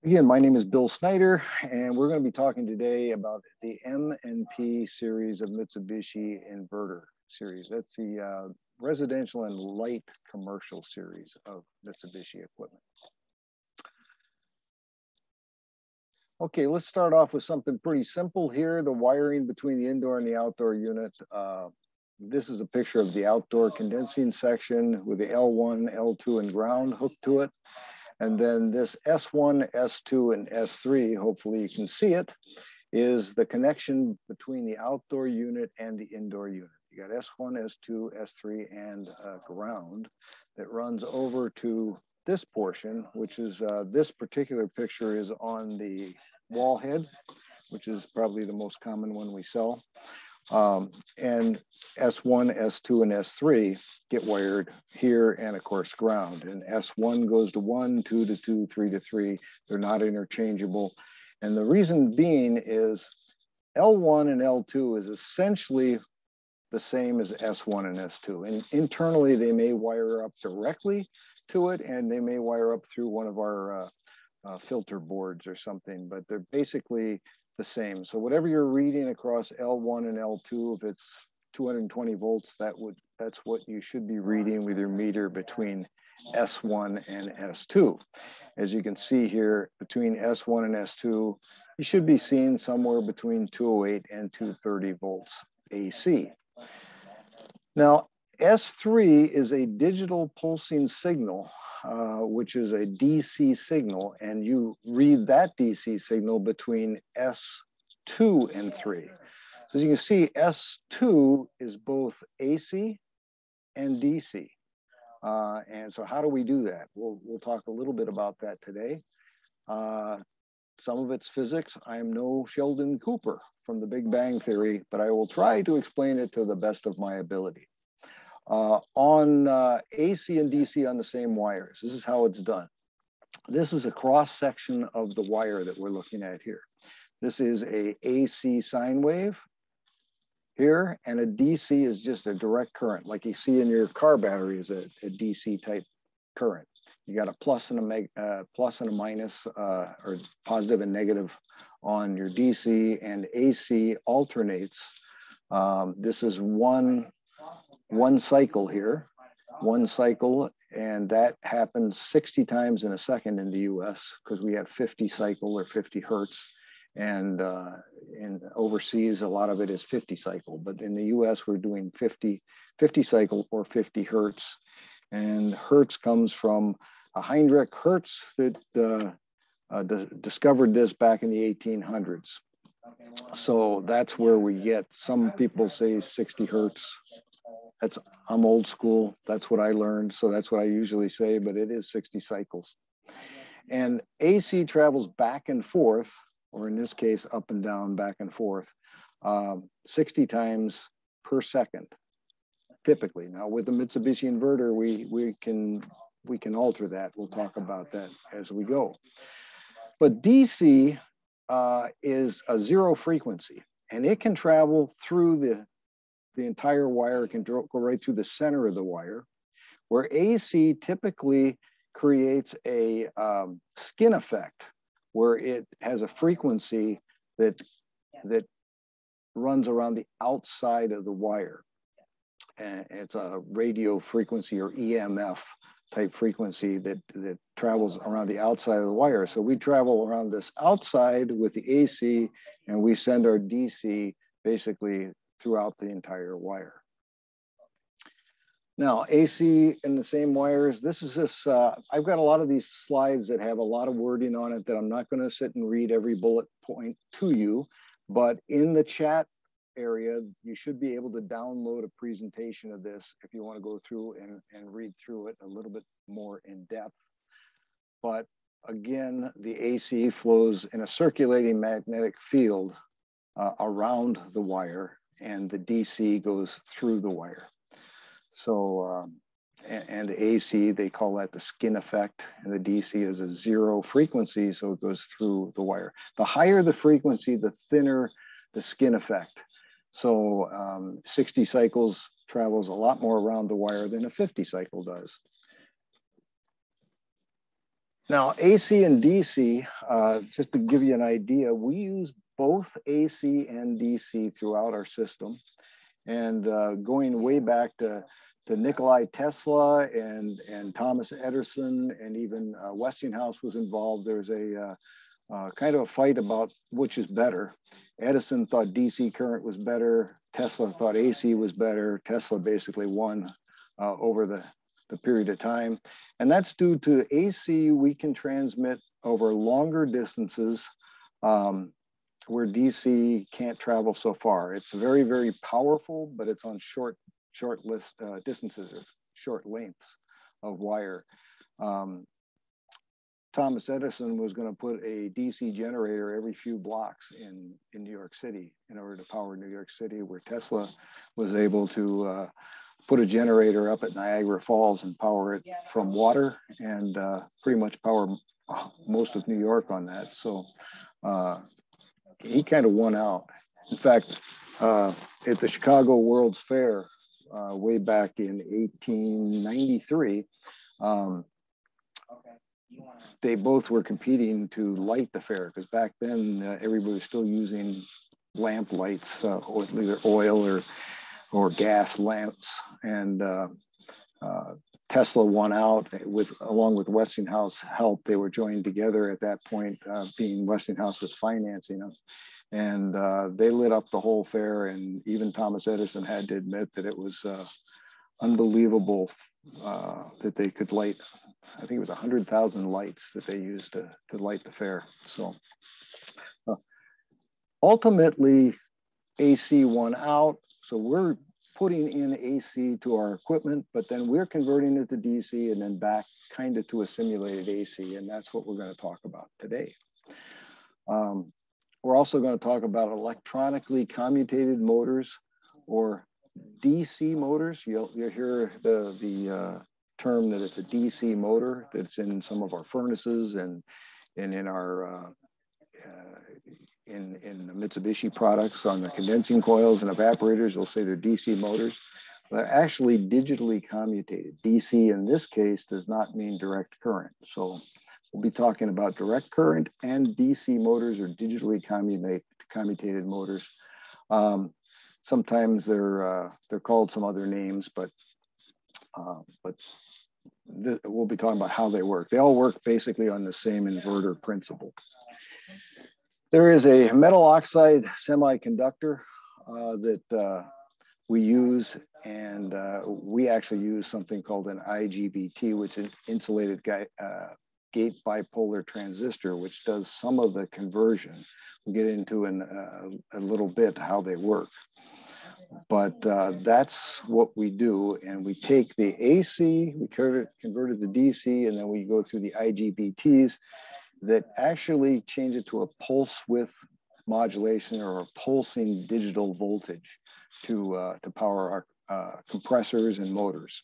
Again, my name is Bill Snyder, and we're going to be talking today about the M&P series of Mitsubishi inverter series. That's the residential and light commercial series of Mitsubishi equipment. Okay, let's start off with something pretty simple here, the wiring between the indoor and the outdoor unit. This is a picture of the outdoor condensing section with the L1, L2, and ground hooked to it. And then this S1, S2, and S3, hopefully you can see it, is the connection between the outdoor unit and the indoor unit. You got S1, S2, S3, and ground that runs over to this portion, which is this particular picture is on the wall head, which is probably the most common one we sell. And S1, S2, and S3 get wired here and of course ground. And S1 goes to 1, 2 to 2, 3 to 3. They're not interchangeable. And the reason being is L1 and L2 is essentially the same as S1 and S2. And internally, they may wire up directly to it, and they may wire up through one of our filter boards or something, but they're basically the same. So whatever you're reading across L1 and L2, if it's 220 volts, that's what you should be reading with your meter between S1 and S2. As you can see here, between S1 and S2, you should be seeing somewhere between 208 and 230 volts AC. Now, S3 is a digital pulsing signal, which is a DC signal, and you read that DC signal between S2 and 3. So as you can see, S2 is both AC and DC. And so how do we do that? We'll talk a little bit about that today. Some of it's physics. I am no Sheldon Cooper from the Big Bang Theory, but I will try to explain it to the best of my ability. On AC and DC on the same wires, this is how it's done. This is a cross section of the wire that we're looking at here. This is a AC sine wave here, and a DC is just a direct current, like you see in your car battery is a DC type current. You got a plus and a minus, or positive and negative on your DC, and AC alternates. This is one cycle here, one cycle, and that happens 60 times in a second in the US because we have 50 cycle or 50 hertz, and overseas a lot of it is 50 cycle, but in the US we're doing 50 cycle or 50 hertz, and hertz comes from Heinrich Hertz that discovered this back in the 1800s. So that's where we get, some people say 60 hertz. I'm old school. That's what I learned. So that's what I usually say, but it is 60 cycles. And AC travels back and forth, or in this case, up and down, back and forth, 60 times per second, typically. Now with the Mitsubishi inverter, we can alter that. We'll talk about that as we go. But DC is a zero frequency, and it can travel through the entire wire. It can go right through the center of the wire, where AC typically creates a skin effect, where it has a frequency that runs around the outside of the wire. And it's a radio frequency or EMF type frequency that travels around the outside of the wire. So we travel around this outside with the AC, and we send our DC basically throughout the entire wire. Now, AC in the same wires, I've got a lot of these slides that have a lot of wording on it that I'm not going to sit and read every bullet point to you, but in the chat area, you should be able to download a presentation of this if you want to go through and read through it a little bit more in depth. But again, the AC flows in a circulating magnetic field around the wire, and the DC goes through the wire. So, and the AC, they call that the skin effect, and the DC is a zero frequency, so it goes through the wire. The higher the frequency, the thinner the skin effect. So 60 cycles travels a lot more around the wire than a 50 cycle does. Now, AC and DC, just to give you an idea, we use both AC and DC throughout our system. And going way back to Nikolai Tesla and Thomas Edison, and even Westinghouse was involved. There's a kind of a fight about which is better. Edison thought DC current was better. Tesla thought AC was better. Tesla basically won over the period of time. And that's due to AC, we can transmit over longer distances where DC can't travel so far. It's very, very powerful, but it's on short distances or short lengths of wire. Thomas Edison was going to put a DC generator every few blocks in New York City in order to power New York City, where Tesla was able to put a generator up at Niagara Falls and power it from water, and pretty much power most of New York on that. So he kind of won out. In fact, at the Chicago World's Fair way back in 1893, they both were competing to light the fair, because back then everybody was still using lamp lights, either oil or gas lamps. And Tesla won out along with Westinghouse help. They were joined together at that point, being Westinghouse was financing them. And they lit up the whole fair. And even Thomas Edison had to admit that it was unbelievable that they could light, I think it was 100,000 lights that they used to light the fair. So ultimately, AC won out. So we're putting in AC to our equipment, but then we're converting it to DC and then back kind of to a simulated AC. And that's what we're going to talk about today. We're also going to talk about electronically commutated motors, or DC motors. You'll hear the term that it's a DC motor that's in some of our furnaces and in our in the Mitsubishi products on the condensing coils and evaporators. They'll say they're DC motors. They're actually digitally commutated. DC in this case does not mean direct current. So we'll be talking about direct current and DC motors, or digitally commutated motors. Sometimes they're called some other names, but we'll be talking about how they work. They all work basically on the same inverter principle. There is a metal oxide semiconductor that we use, and we actually use something called an IGBT, which is insulated gate bipolar transistor, which does some of the conversion. We'll get into in a little bit how they work. But that's what we do. And we take the AC, we convert it to DC, and then we go through the IGBTs that actually change it to a pulse width modulation, or a pulsing digital voltage to power our compressors and motors.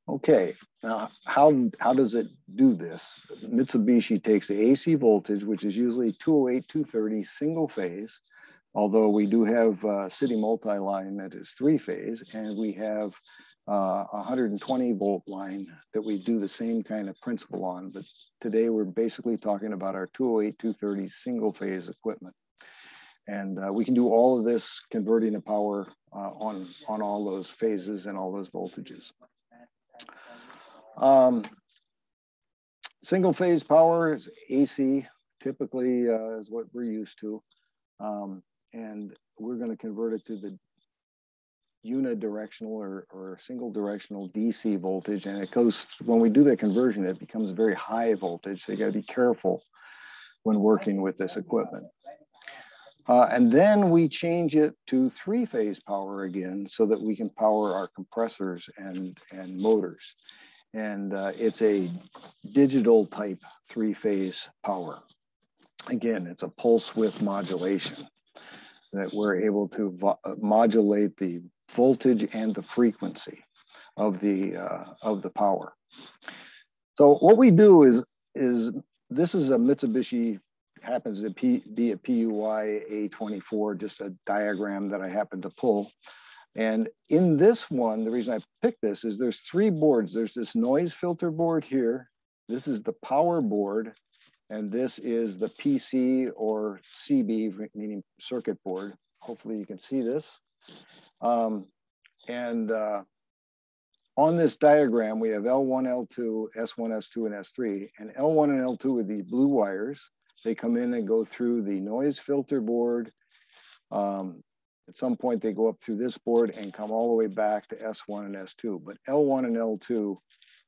Okay, now how does it do this? Mitsubishi takes the AC voltage, which is usually 208, 230 single phase, although we do have city multi-line that is 3-phase, and we have a 120 volt line that we do the same kind of principle on. But today we're basically talking about our 208, 230 single phase equipment. And we can do all of this converting the power on all those phases and all those voltages. Single phase power is AC, typically is what we're used to. And we're going to convert it to the unidirectional or single directional DC voltage. And it goes, when we do the conversion, it becomes very high voltage. So you got to be careful when working with this equipment. And then we change it to 3-phase power again, so that we can power our compressors and motors. And it's a digital type 3-phase power. Again, it's a pulse width modulation that we're able to modulate the voltage and the frequency of the power. So what we do is this is a Mitsubishi, happens to be a PUI A24, just a diagram that I happen to pull. And in this one, the reason I picked this is there's three boards. There's this noise filter board here. This is the power board. And this is the PC or CB, meaning circuit board. Hopefully you can see this. On this diagram, we have L1, L2, S1, S2, and S3. And L1 and L2 are these blue wires. They come in and go through the noise filter board. At some point, they go up through this board and come all the way back to S1 and S2. But L1 and L2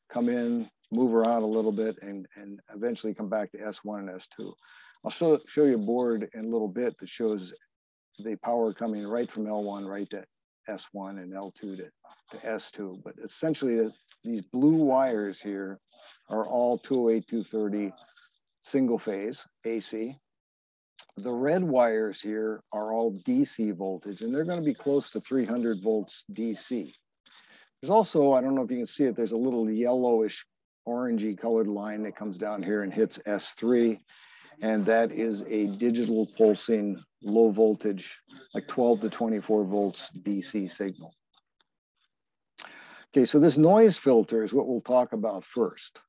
come in, move around a little bit, and eventually come back to S1 and S2. I'll show you a board in a little bit that shows the power coming right from L1 right to S1 and L2 to S2. But essentially, these blue wires here are all 208, 230 single phase AC. The red wires here are all DC voltage, and they're going to be close to 300 volts DC. There's also, I don't know if you can see it, there's a little yellowish orangey colored line that comes down here and hits S3. And that is a digital pulsing low voltage, like 12 to 24 volts DC signal. Okay, so this noise filter is what we'll talk about first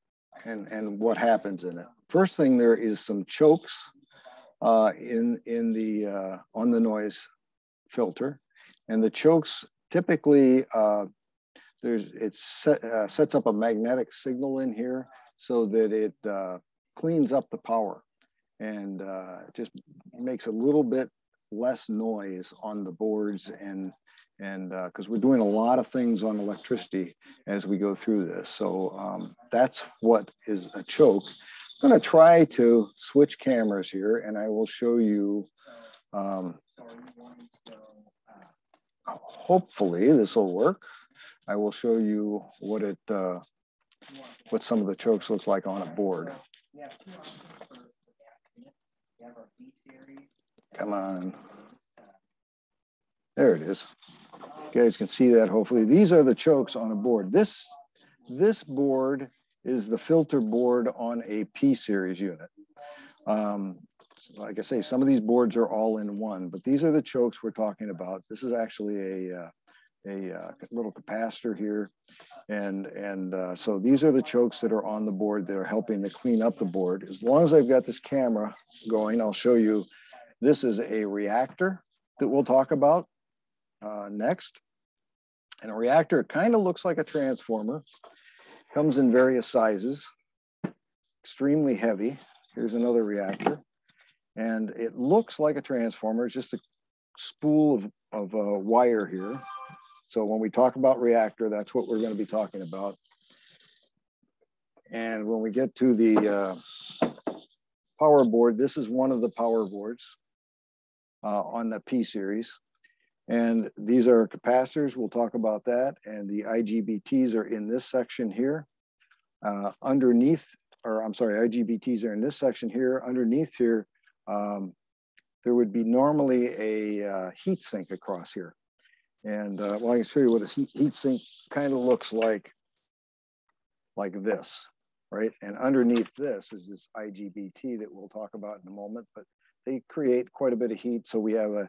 and what happens in it. First thing, there is some chokes on the noise filter. And the chokes typically, it sets up a magnetic signal in here so that it cleans up the power and just makes a little bit less noise on the boards, and because we're doing a lot of things on electricity as we go through this. So that's what is a choke. I'm going to try to switch cameras here, and I will show you, hopefully this will work. I will show you what some of the chokes look like on a board. Come on. There it is. You guys can see that hopefully. These are the chokes on a board. This board is the filter board on a P-series unit. Like I say, some of these boards are all in one, but these are the chokes we're talking about. This is actually a little capacitor here. And so these are the chokes that are on the board that are helping to clean up the board. As long as I've got this camera going, I'll show you. This is a reactor that we'll talk about next. And a reactor kind of looks like a transformer. Comes in various sizes, extremely heavy. Here's another reactor. And it looks like a transformer. It's just a spool of wire here. So when we talk about reactor, that's what we're going to be talking about. And when we get to the power board, this is one of the power boards on the P-series. And these are capacitors. We'll talk about that. And the IGBTs are in this section here. IGBTs are in this section here. Underneath here, there would be normally a heat sink across here. And well, I can show you what a heat sink kind of looks like this, right? And underneath this is this IGBT that we'll talk about in a moment, but they create quite a bit of heat. So we have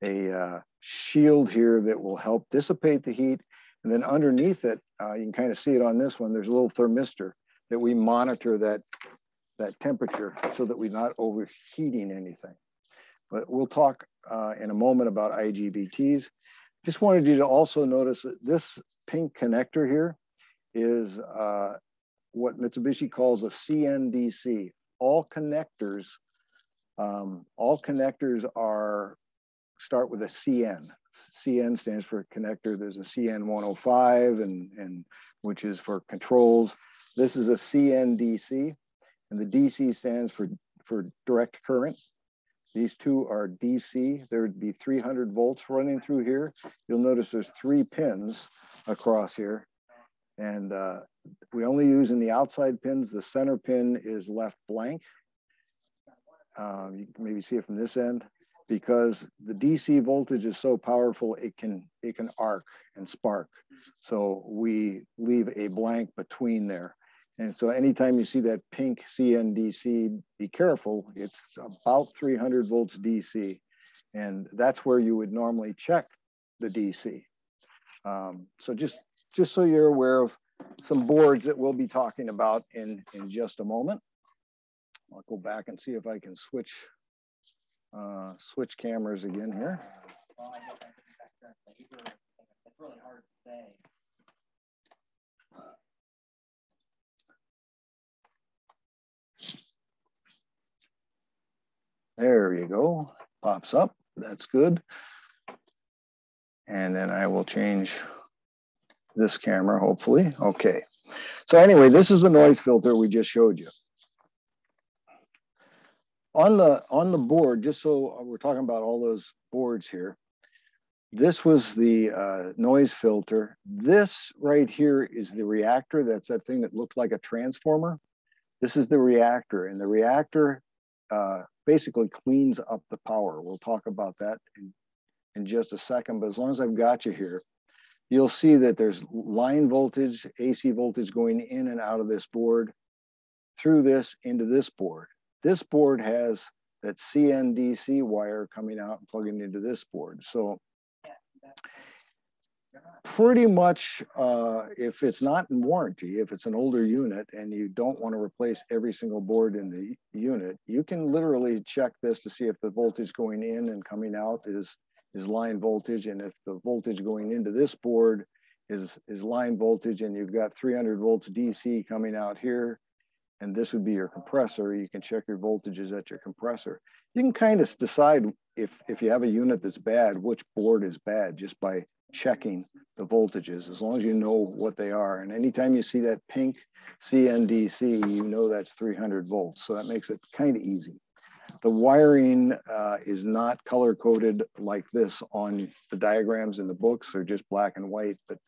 a shield here that will help dissipate the heat. And then underneath it, you can kind of see it on this one, there's a little thermistor that we monitor that temperature so that we're not overheating anything. But we'll talk in a moment about IGBTs. Just wanted you to also notice that this pink connector here is what Mitsubishi calls a CNDC. All connectors start with a CN. CN stands for connector. There's a CN 105, and which is for controls. This is a CNDC, and the DC stands for direct current. These two are DC. There would be 300 volts running through here. You'll notice there's 3 pins across here. And we only use in the outside pins. The center pin is left blank. You can maybe see it from this end, because the DC voltage is so powerful, it can arc and spark. So we leave a blank between there. And so anytime you see that pink CNDC, be careful, it's about 300 volts DC. And that's where you would normally check the DC. So just so you're aware of some boards that we'll be talking about in just a moment. I'll go back and see if I can switch cameras again here. Well, I guess it's really hard to say. There you go. Pops up. That's good. And then I will change this camera, hopefully. Okay. So anyway, this is the noise filter we just showed you. On the board, just so we're talking about all those boards here, this was the noise filter. This right here is the reactor. That's that thing that looked like a transformer. This is the reactor, and the reactor basically cleans up the power. We'll talk about that in just a second, but as long as I've got you here, you'll see that there's line voltage, AC voltage going in and out of this board, through this into this board. This board has that CNDC wire coming out and plugging into this board. So pretty much, if it's not in warranty, if it's an older unit and you don't want to replace every single board in the unit, you can literally check this to see if the voltage going in and coming out is line voltage, and if the voltage going into this board is line voltage, and you've got 300 volts DC coming out here, and this would be your compressor, you can check your voltages at your compressor. You can kind of decide if you have a unit that's bad, which board is bad, just by checking the voltages, as long as you know what they are. And anytime you see that pink CNDC, you know that's 300 volts. So that makes it kind of easy. The wiring is not color coded like this on the diagrams in the books. They're just black and white, but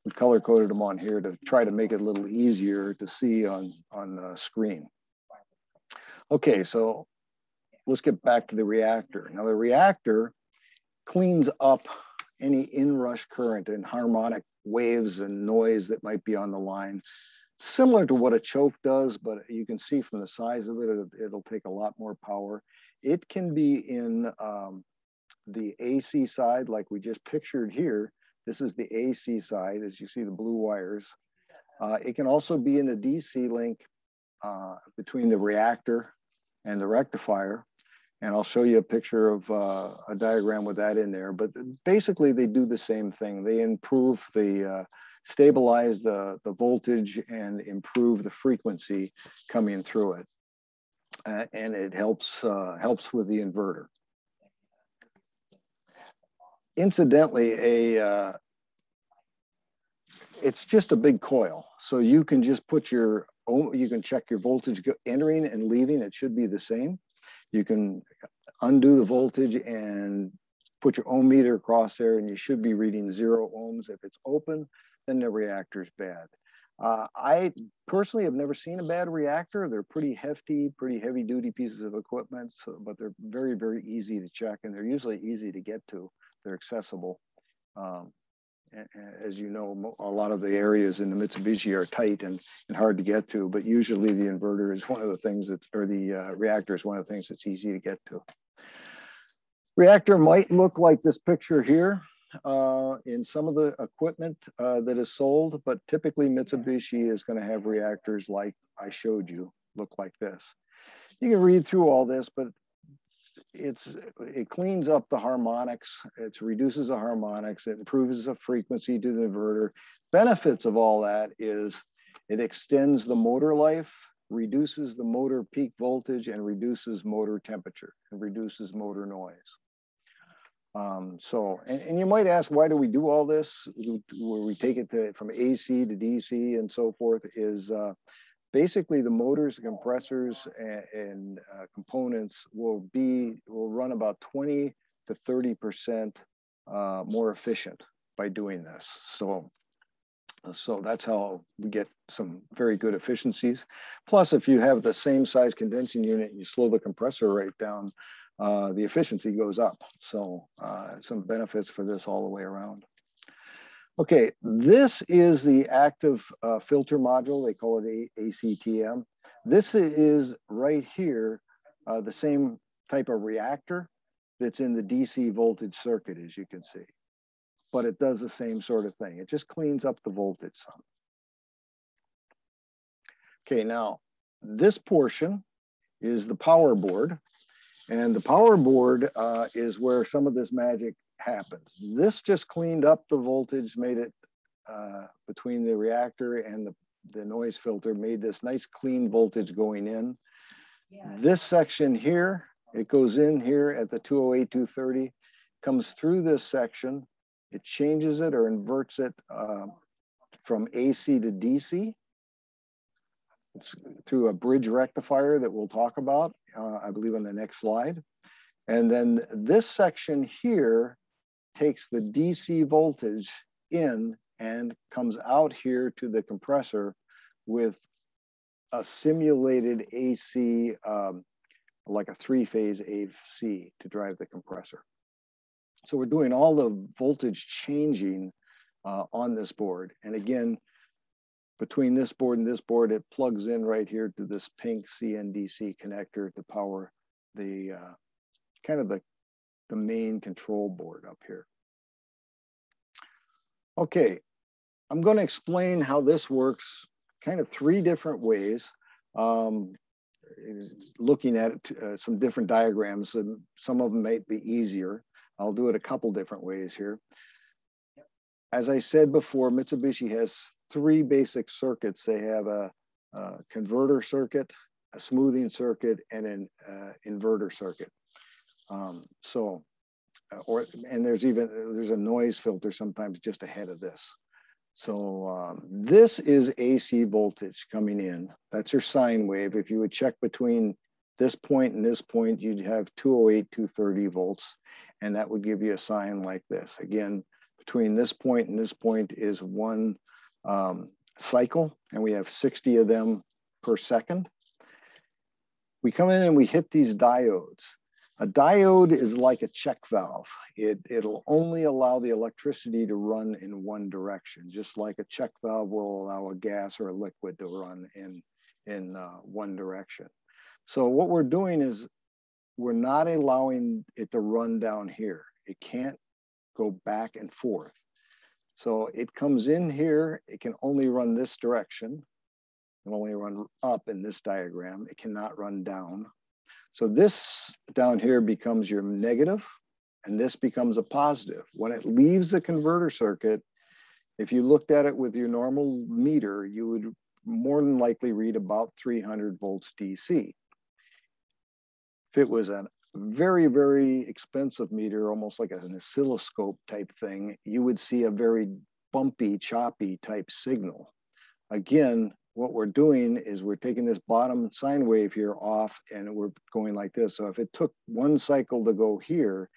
we color coded them on here to try to make it a little easier to see on the screen. Okay, so let's get back to the reactor. Now the reactor cleans up any inrush current and harmonic waves and noise that might be on the line, similar to what a choke does, but you can see from the size of it, it'll take a lot more power. It can be in the AC side, like we just pictured here. This is the AC side, as you see the blue wires. It can also be in the DC link between the reactor and the rectifier. And I'll show you a picture of a diagram with that in there. But basically, they do the same thing. They improve stabilize the voltage and improve the frequency coming through it. And it helps with the inverter. Incidentally, it's just a big coil. So you can just put you can check your voltage entering and leaving. It should be the same. You can undo the voltage and put your ohm meter across there, and you should be reading 0 ohms. If it's open, then the reactor's bad. I personally have never seen a bad reactor. They're pretty hefty, pretty heavy duty pieces of equipment, but they're very, very easy to check, and they're usually easy to get to. They're accessible. As you know, a lot of the areas in the Mitsubishi are tight and hard to get to, but usually the inverter is one of the things or the reactor is one of the things that's easy to get to. Reactor might look like this picture here in some of the equipment that is sold, but typically Mitsubishi is going to have reactors like I showed you, look like this. You can read through all this, but it cleans up the harmonics, it reduces the harmonics, it improves the frequency to the inverter. Benefits of all that is it extends the motor life, reduces the motor peak voltage, and reduces motor temperature, and reduces motor noise. And you might ask, why do we do all this? Where we take it from AC to DC and so forth is basically the motors, compressors, and components will run about 20 to 30% more efficient by doing this. So that's how we get some very good efficiencies. Plus, if you have the same size condensing unit and you slow the compressor rate down, the efficiency goes up. So some benefits for this all the way around. Okay, this is the active filter module. They call it ACTM. This is right here, the same type of reactor that's in the DC voltage circuit, as you can see. but it does the same sort of thing. It just cleans up the voltage some. Okay, now this portion is the power board, and the power board is where some of this magic happens. This just cleaned up the voltage, made it between the reactor and the noise filter, made this nice clean voltage going in. Yeah. This section here, it goes in here at the 208, 230, comes through this section, it changes it or inverts it from AC to DC. It's through a bridge rectifier that we'll talk about, I believe, on the next slide. And then this section here takes the DC voltage in and comes out here to the compressor with a simulated AC, like a three-phase AC to drive the compressor. So we're doing all the voltage changing on this board. And again, between this board and this board, it plugs in right here to this pink CNDC connector to power the kind of the main control board up here. Okay, I'm going to explain how this works kind of three different ways. Looking at some different diagrams, and some of them might be easier. I'll do it a couple different ways here. As I said before, Mitsubishi has three basic circuits. They have a converter circuit, a smoothing circuit, and an inverter circuit. And there's a noise filter sometimes just ahead of this. So this is AC voltage coming in. That's your sine wave. If you would check between this point and this point, you'd have 208, 230 volts, and that would give you a sine like this. Again, between this point and this point is one cycle, and we have 60 of them per second. We come in and we hit these diodes. A diode is like a check valve. It'll only allow the electricity to run in one direction, just like a check valve will allow a gas or a liquid to run in one direction. So what we're doing is we're not allowing it to run down here. It can't go back and forth. So it comes in here, it can only run this direction. It can only run up in this diagram. It cannot run down. So this down here becomes your negative, and this becomes a positive. When it leaves the converter circuit, if you looked at it with your normal meter, you would more than likely read about 300 volts DC. If it was a very, very expensive meter, almost like an oscilloscope type thing, you would see a very bumpy, choppy type signal. Again, what we're doing is we're taking this bottom sine wave here off, and we're going like this. So if it took one cycle to go here,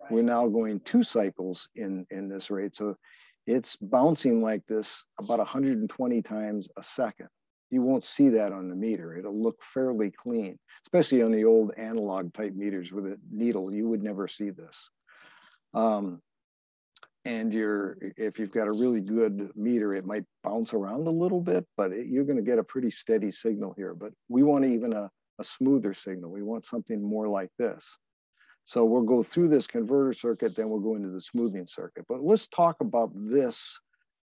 we're now going 2 cycles in this rate. So it's bouncing like this about 120 times a second. You won't see that on the meter. It'll look fairly clean, especially on the old analog type meters with a needle. You would never see this. And if you've got a really good meter, it might bounce around a little bit, but you're going to get a pretty steady signal here. But we want even a smoother signal. We want something more like this. So we'll go through this converter circuit, then we'll go into the smoothing circuit. But let's talk about this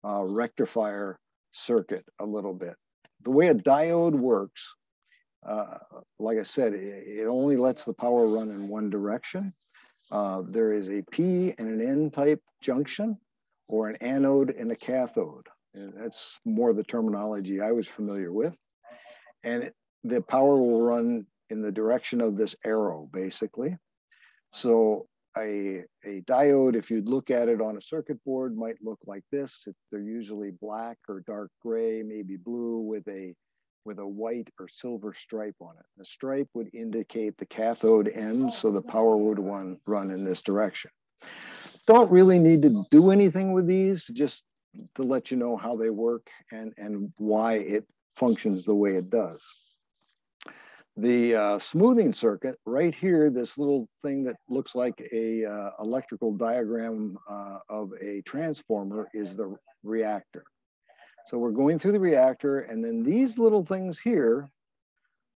rectifier circuit a little bit. The way a diode works, like I said, it only lets the power run in one direction. There is a P and an N type junction, or an anode and a cathode. And that's more the terminology I was familiar with. And the power will run in the direction of this arrow, basically. So a diode, if you look at it on a circuit board, might look like this. They're usually black or dark gray, maybe blue, with a white or silver stripe on it. The stripe would indicate the cathode end, so the power would run in this direction. Don't really need to do anything with these, just to let you know how they work and why it functions the way it does. The smoothing circuit, right here, this little thing that looks like a electrical diagram of a transformer, is the reactor. So we're going through the reactor, and then these little things here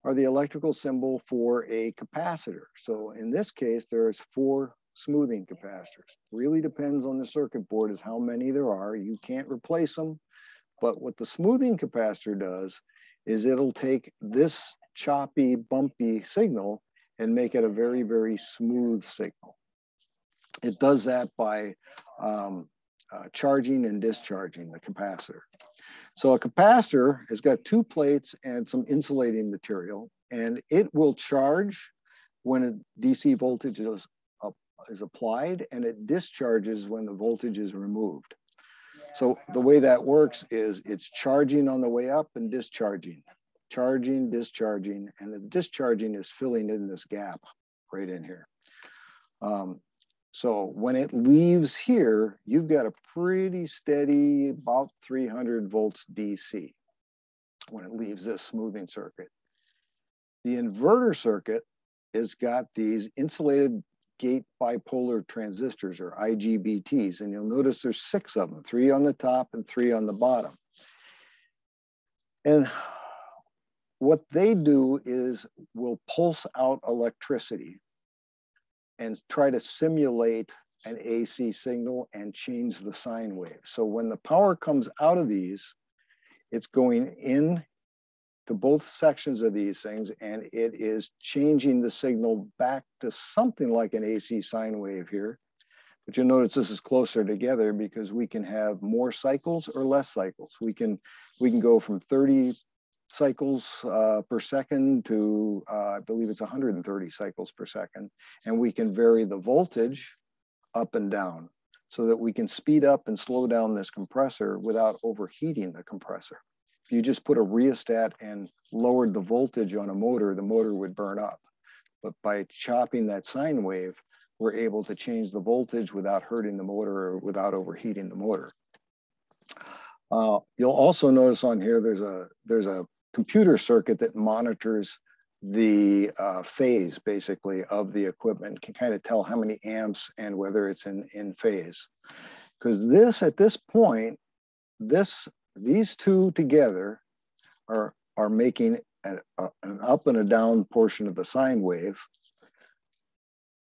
are the electrical symbol for a capacitor. So in this case, there's 4 smoothing capacitors. Really depends on the circuit board as how many there are. You can't replace them, but what the smoothing capacitor does is it'll take this choppy, bumpy signal and make it a very, very smooth signal. It does that by charging and discharging the capacitor. So a capacitor has got two plates and some insulating material, and it will charge when a DC voltage is applied, and it discharges when the voltage is removed. So the way that works is it's charging on the way up and discharging, charging, discharging, and the discharging is filling in this gap right in here. So when it leaves here, you've got a pretty steady, about 300 volts DC when it leaves this smoothing circuit. The inverter circuit has got these insulated gate bipolar transistors, or IGBTs, and you'll notice there's 6 of them, 3 on the top and 3 on the bottom. And what they do is will pulse out electricity and try to simulate an AC signal and change the sine wave. So when the power comes out of these, it's going in to both sections of these things, and it is changing the signal back to something like an AC sine wave here. But you'll notice this is closer together because we can have more cycles or less cycles. We can go from 30 cycles per second to, I believe it's 130 cycles per second. And we can vary the voltage up and down so that we can speed up and slow down this compressor without overheating the compressor. If you just put a rheostat and lowered the voltage on a motor, the motor would burn up. But by chopping that sine wave, we're able to change the voltage without hurting the motor or without overheating the motor. You'll also notice on here, there's a computer circuit that monitors the phase, basically, of the equipment, can kind of tell how many amps and whether it's in phase. Because this, at this point, these two together are making an up and a down portion of the sine wave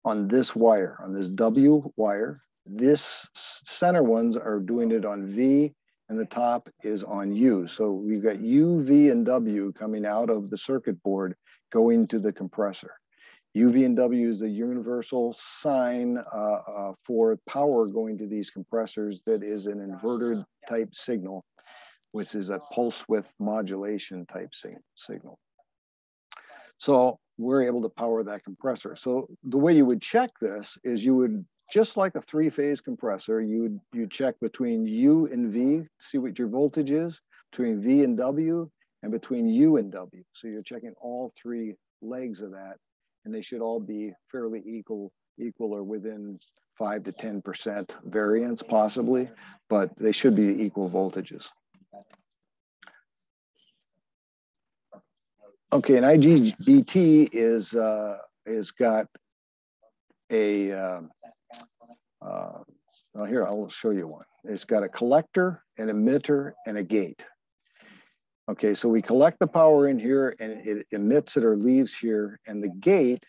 on this wire, on this W wire. This center ones are doing it on V, and the top is on U. So we've got U, V, and W coming out of the circuit board going to the compressor. U, V, and W is a universal sign for power going to these compressors that is an inverter type signal, which is a pulse width modulation type signal. So we're able to power that compressor. So the way you would check this is you would, just like a 3-phase compressor, you check between U and V, see what your voltage is, between V and W, and between U and W. So you're checking all 3 legs of that, and they should all be fairly equal or within 5 to 10% variance possibly, but they should be equal voltages. Okay, an IGBT is got a well, here, I'll show you one. It's got a collector, an emitter, and a gate. Okay, so we collect the power in here and it emits it or leaves here. And the gate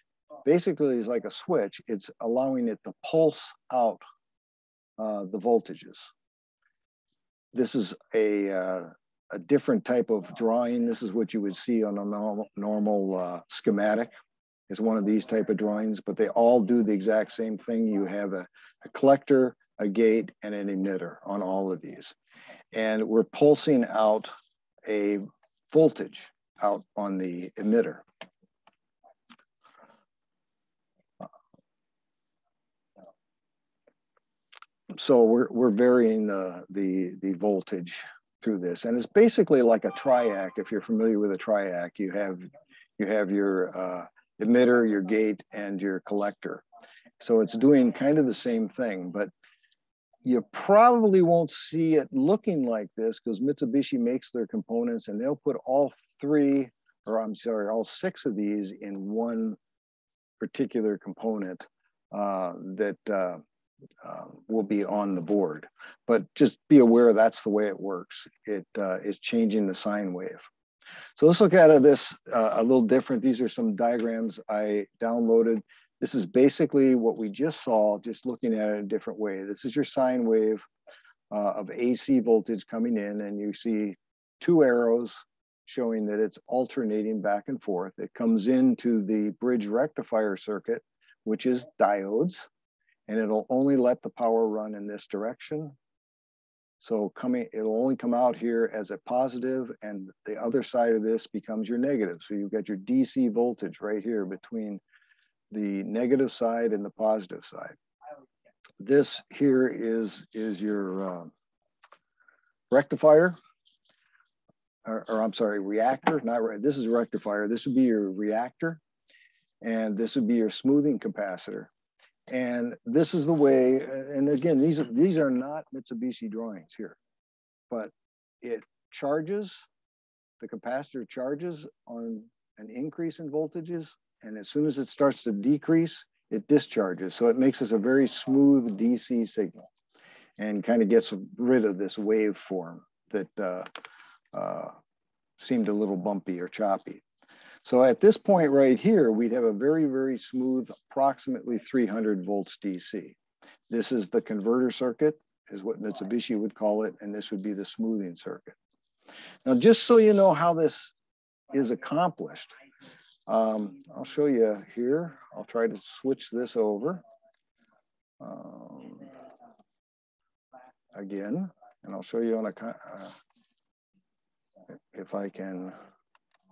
basically is like a switch. It's allowing it to pulse out the voltages. This is a different type of drawing. This is what you would see on a normal schematic. Is one of these type of drawings, but they all do the exact same thing. You have a collector, a gate, and an emitter on all of these. And we're pulsing out a voltage out on the emitter. So we're varying the voltage through this. And it's basically like a triac. If you're familiar with a triac, you have your emitter, your gate, and your collector. So it's doing kind of the same thing, but you probably won't see it looking like this because Mitsubishi makes their components and they'll put all 6 of these in one particular component that will be on the board. But just be aware that's the way it works. It is changing the sine wave. So let's look at this a little different. These are some diagrams I downloaded. This is basically what we just saw, just looking at it a different way. This is your sine wave of AC voltage coming in, and you see two arrows showing that it's alternating back and forth. It comes into the bridge rectifier circuit, which is diodes, and it'll only let the power run in this direction. So it'll only come out here as a positive, and the other side of this becomes your negative. So you've got your DC voltage right here between the negative side and the positive side. This here is your rectifier, or I'm sorry, reactor. This is rectifier. This would be your reactor, and this would be your smoothing capacitor. And this is the way. And again, these are not Mitsubishi drawings here, but it charges. The capacitor charges on an increase in voltages, and as soon as it starts to decrease, it discharges. So it makes us a very smooth DC signal, and kind of gets rid of this waveform that seemed a little bumpy or choppy. So at this point right here, we'd have a very, very smooth, approximately 300 volts DC. This is the converter circuit, is what Mitsubishi would call it, and this would be the smoothing circuit. Now, just so you know how this is accomplished, I'll show you here. I'll try to switch this over again, and I'll show you on a, if I can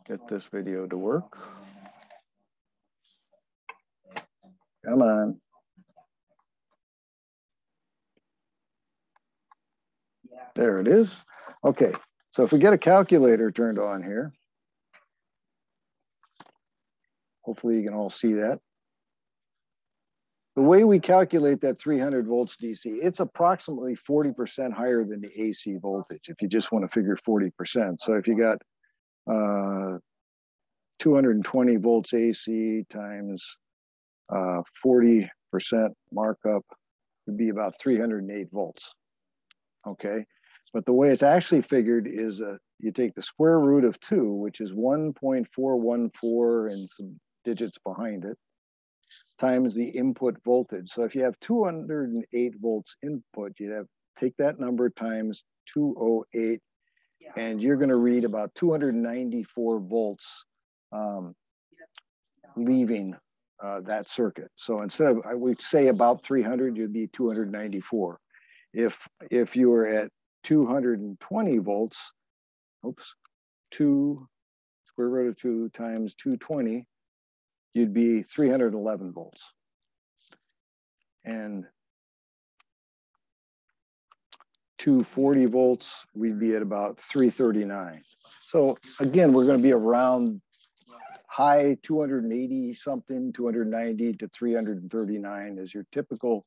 get this video to work. Come on. There it is. Okay, so if we get a calculator turned on here, hopefully you can all see that. The way we calculate that 300 volts DC, it's approximately 40% higher than the AC voltage, if you just want to figure 40%. So if you got 220 volts AC times 40% markup would be about 308 volts, okay? But the way it's actually figured is you take the square root of 2, which is 1.414 and some digits behind it, times the input voltage. So if you have 208 volts input, you'd have take that number times 208, and you're going to read about 294 volts leaving that circuit. So instead of, I would say about 300, you'd be 294. If you were at 220 volts, oops, 2 square root of 2 times 220, you'd be 311 volts. And 240 volts, we'd be at about 339. So again, we're going to be around high 280 something, 290 to 339 is your typical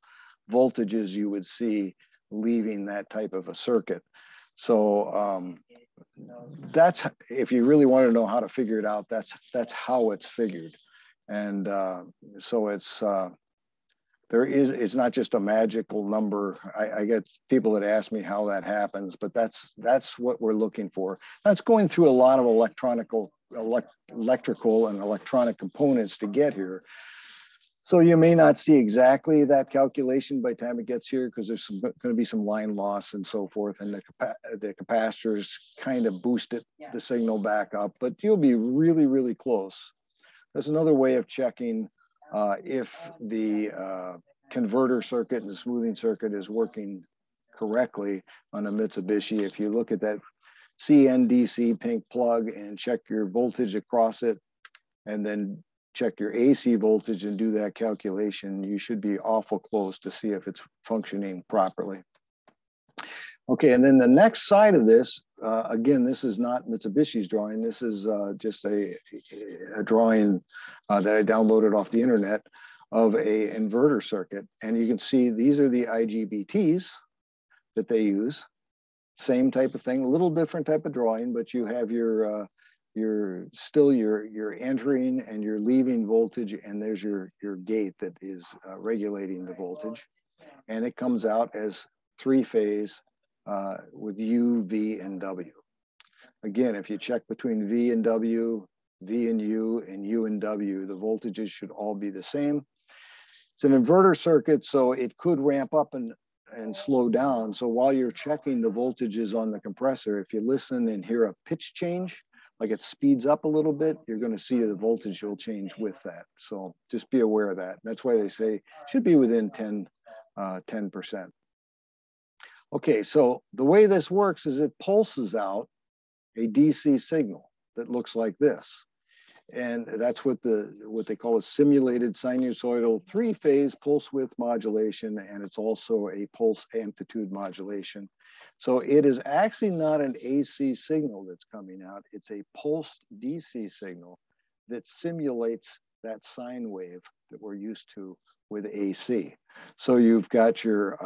voltages you would see leaving that type of a circuit. So that's, if you really want to know how to figure it out, that's how it's figured. And so it's not just a magical number. I get people that ask me how that happens, but that's what we're looking for. That's going through a lot of electrical and electronic components to get here. So you may not see exactly that calculation by the time it gets here, because there's going to be some line loss and so forth, and the capacitors kind of boost the signal back up, but you'll be really, really close. There's another way of checking if the converter circuit and the smoothing circuit is working correctly on a Mitsubishi. If you look at that CNDC pink plug and check your voltage across it, and then check your AC voltage and do that calculation, you should be awful close to see if it's functioning properly. Okay, and then the next side of this, again, this is not Mitsubishi's drawing. This is just a drawing that I downloaded off the internet of a inverter circuit. And you can see these are the IGBTs that they use. Same type of thing, a little different type of drawing, but you have your entering and your leaving voltage, and there's your gate that is regulating the voltage. And it comes out as three-phase with U, V, and W. Again, if you check between V and W, V and U and W, the voltages should all be the same. It's an inverter circuit, so it could ramp up and slow down. So while you're checking the voltages on the compressor, if you listen and hear a pitch change, like it speeds up a little bit, you're going to see the voltage will change with that. So just be aware of that. That's why they say it should be within 10%. Okay, so the way this works is it pulses out a DC signal that looks like this. And that's what they call a simulated sinusoidal three-phase pulse width modulation, and it's also a pulse amplitude modulation. So it is actually not an AC signal that's coming out, it's a pulsed DC signal that simulates that sine wave that we're used to with AC. So you've got your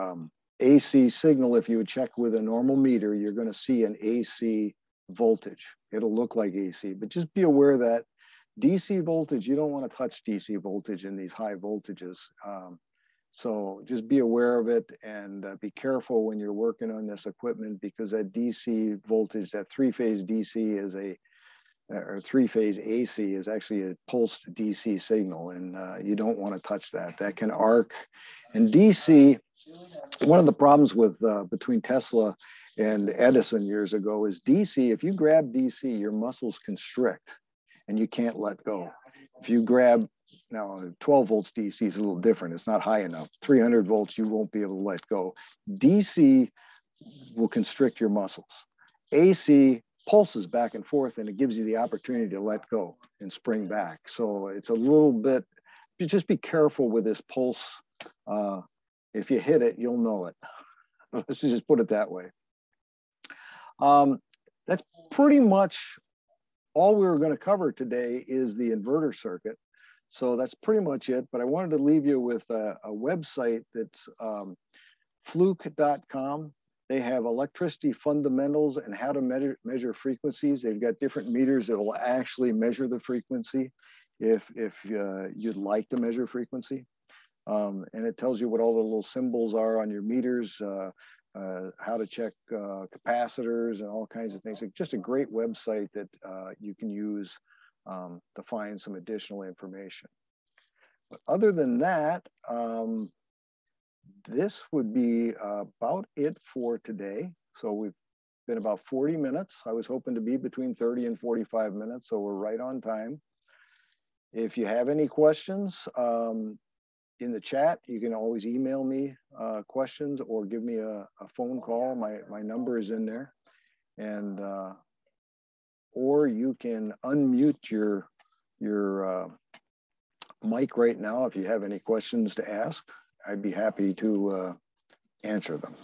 AC signal. If you would check with a normal meter, you're going to see an AC voltage. It'll look like AC, but just be aware that DC voltage, you don't want to touch DC voltage in these high voltages. So just be aware of it and be careful when you're working on this equipment, because that DC voltage, that three-phase DC is or three-phase AC is actually a pulsed DC signal, and you don't want to touch that. That can arc. And DC, one of the problems with between Tesla and Edison years ago is DC, if you grab DC, your muscles constrict and you can't let go. If you grab, now 12 volts DC is a little different. It's not high enough. 300 volts, you won't be able to let go. DC will constrict your muscles. AC pulses back and forth, and it gives you the opportunity to let go and spring back. So it's a little bit, just be careful with this pulse. If you hit it, you'll know it. Let's just put it that way. That's pretty much all we were going to cover today is the inverter circuit. So that's pretty much it. But I wanted to leave you with a website that's fluke.com. They have electricity fundamentals and how to measure frequencies. They've got different meters that will actually measure the frequency if you'd like to measure frequency. And it tells you what all the little symbols are on your meters, how to check capacitors and all kinds of things. It's just a great website that you can use to find some additional information. But other than that, this would be about it for today. So we've been about 40 minutes. I was hoping to be between 30 and 45 minutes, so we're right on time. If you have any questions, in the chat, you can always email me questions or give me a phone call. My number is in there. And or you can unmute your mic right now if you have any questions to ask. I'd be happy to answer them.